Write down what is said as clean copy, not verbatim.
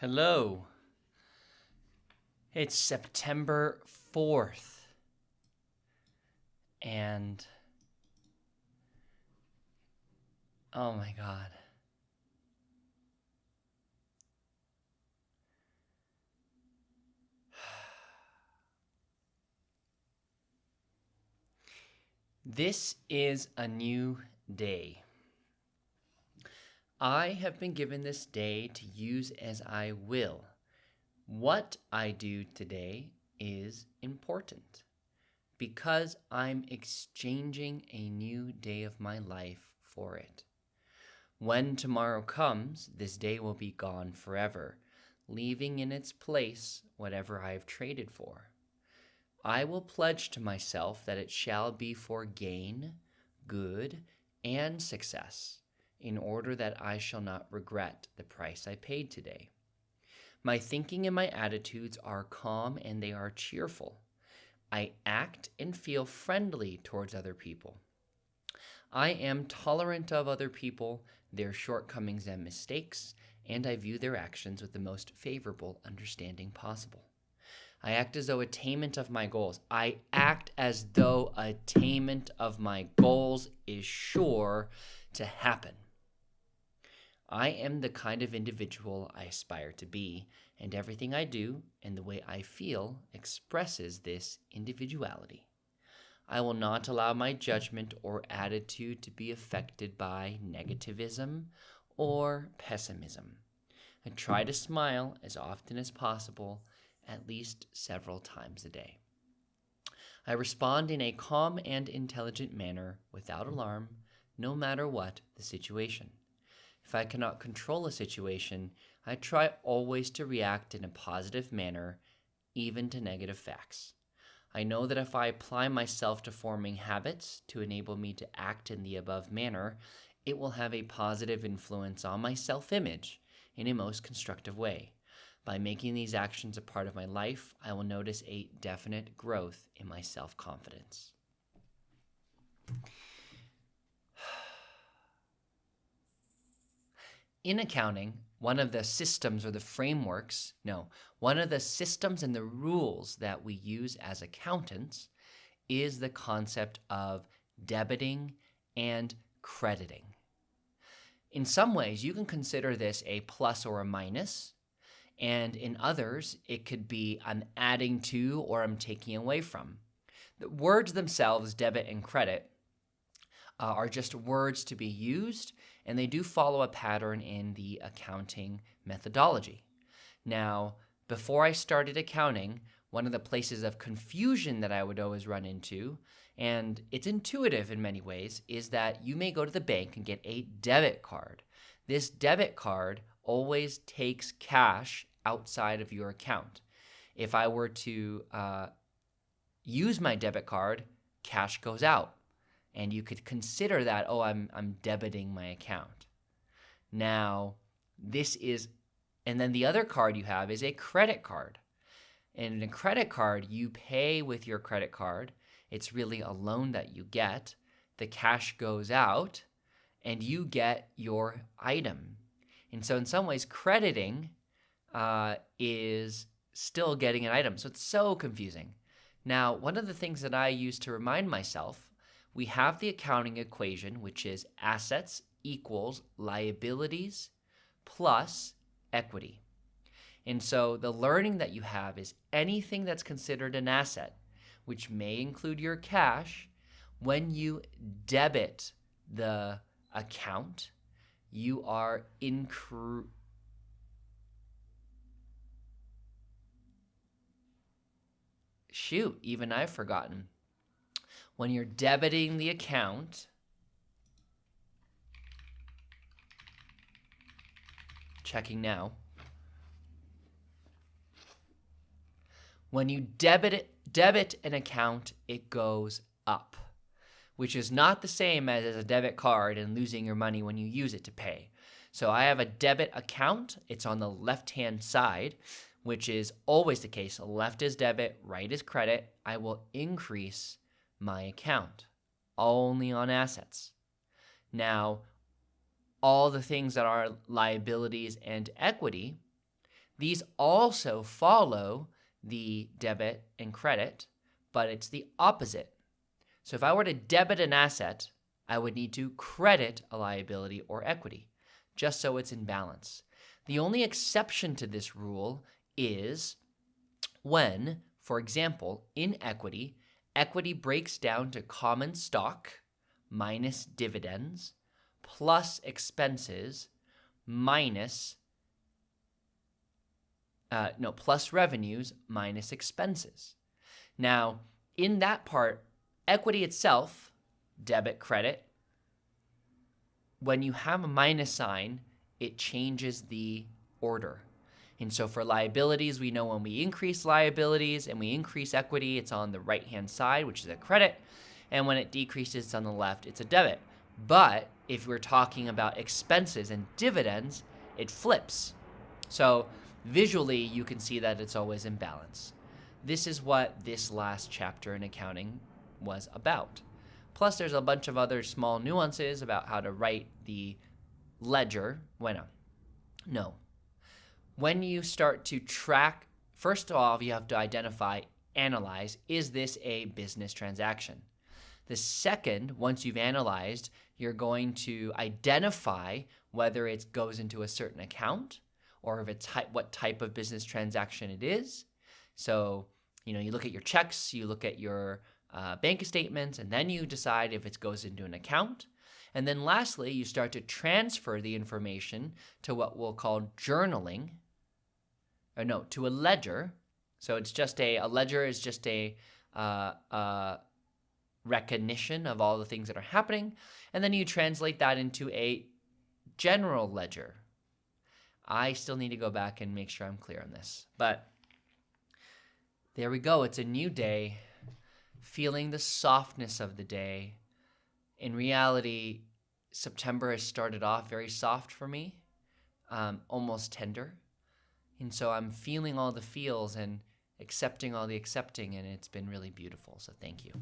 Hello. It's September 4th. And oh my God. This is a new day. I have been given this day to use as I will. What I do today is important because I'm exchanging a new day of my life for it. When tomorrow comes, this day will be gone forever, leaving in its place whatever I have traded for. I will pledge to myself that it shall be for gain, good, and success, in order that I shall not regret the price I paid today. My thinking and my attitudes are calm and they are cheerful. I act and feel friendly towards other people. I am tolerant of other people, their shortcomings and mistakes, and I view their actions with the most favorable understanding possible. I act as though attainment of my goals. I act as though attainment of my goals is sure to happen. I am the kind of individual I aspire to be, and everything I do and the way I feel expresses this individuality. I will not allow my judgment or attitude to be affected by negativism or pessimism. I try to smile as often as possible, at least several times a day. I respond in a calm and intelligent manner without alarm, no matter what the situation. If I cannot control a situation, I try always to react in a positive manner, even to negative facts. I know that if I apply myself to forming habits to enable me to act in the above manner, it will have a positive influence on my self-image in a most constructive way. By making these actions a part of my life, I will notice a definite growth in my self-confidence. In accounting, one of the systems and the rules that we use as accountants is the concept of debiting and crediting. In some ways, you can consider this a plus or a minus, and in others, it could be I'm adding to or I'm taking away from. The words themselves, debit and credit, are just words to be used, and they do follow a pattern in the accounting methodology. Now, before I started accounting, one of the places of confusion that I would always run into, and it's intuitive in many ways, is that you may go to the bank and get a debit card. This debit card always takes cash outside of your account. If I were to use my debit card, cash goes out. And you could consider that, I'm debiting my account. Now, and then the other card you have is a credit card. And in a credit card, you pay with your credit card. It's really a loan that you get. The cash goes out, and you get your item. And so in some ways, crediting is still getting an item. So it's so confusing. Now, one of the things that I use to remind myself, we have the accounting equation, which is assets equals liabilities plus equity. And so the learning that you have is anything that's considered an asset, which may include your cash, when you debit the account, you are even I've forgotten. When you're debiting the account, checking now. When you debit an account, it goes up, which is not the same as a debit card and losing your money when you use it to pay. So I have a debit account. It's on the left-hand side, which is always the case. Left is debit, right is credit. I will increase my account only on assets. Now, all the things that are liabilities and equity, These also follow the debit and credit, but it's the opposite. So if I were to debit an asset, I would need to credit a liability or equity, just so it's in balance. The only exception to this rule is when, for example, in equity, equity breaks down to common stock minus dividends plus expenses minus plus revenues minus expenses. Now, in that part, equity itself, debit, credit, when you have a minus sign, it changes the order. And so for liabilities, we know when we increase liabilities and we increase equity, it's on the right-hand side, which is a credit. And when it decreases, it's on the left, it's a debit. But if we're talking about expenses and dividends, it flips. So visually, you can see that it's always in balance. This is what this last chapter in accounting was about. Plus, there's a bunch of other small nuances about how to write the ledger. When you start to track, first of all, you have to identify, analyze, is this a business transaction? The second, once you've analyzed, you're going to identify whether it goes into a certain account or if it's what type of business transaction it is. So, you look at your checks, you look at your bank statements, and then you decide if it goes into an account. And then lastly, you start to transfer the information to what we'll call journaling, to a ledger. So it's just a ledger is just a recognition of all the things that are happening. And then you translate that into a general ledger. I still need to go back and make sure I'm clear on this. But there we go. It's a new day. Feeling the softness of the day. In reality, September has started off very soft for me, almost tender. And so I'm feeling all the feels and accepting all the accepting, and it's been really beautiful. So thank you.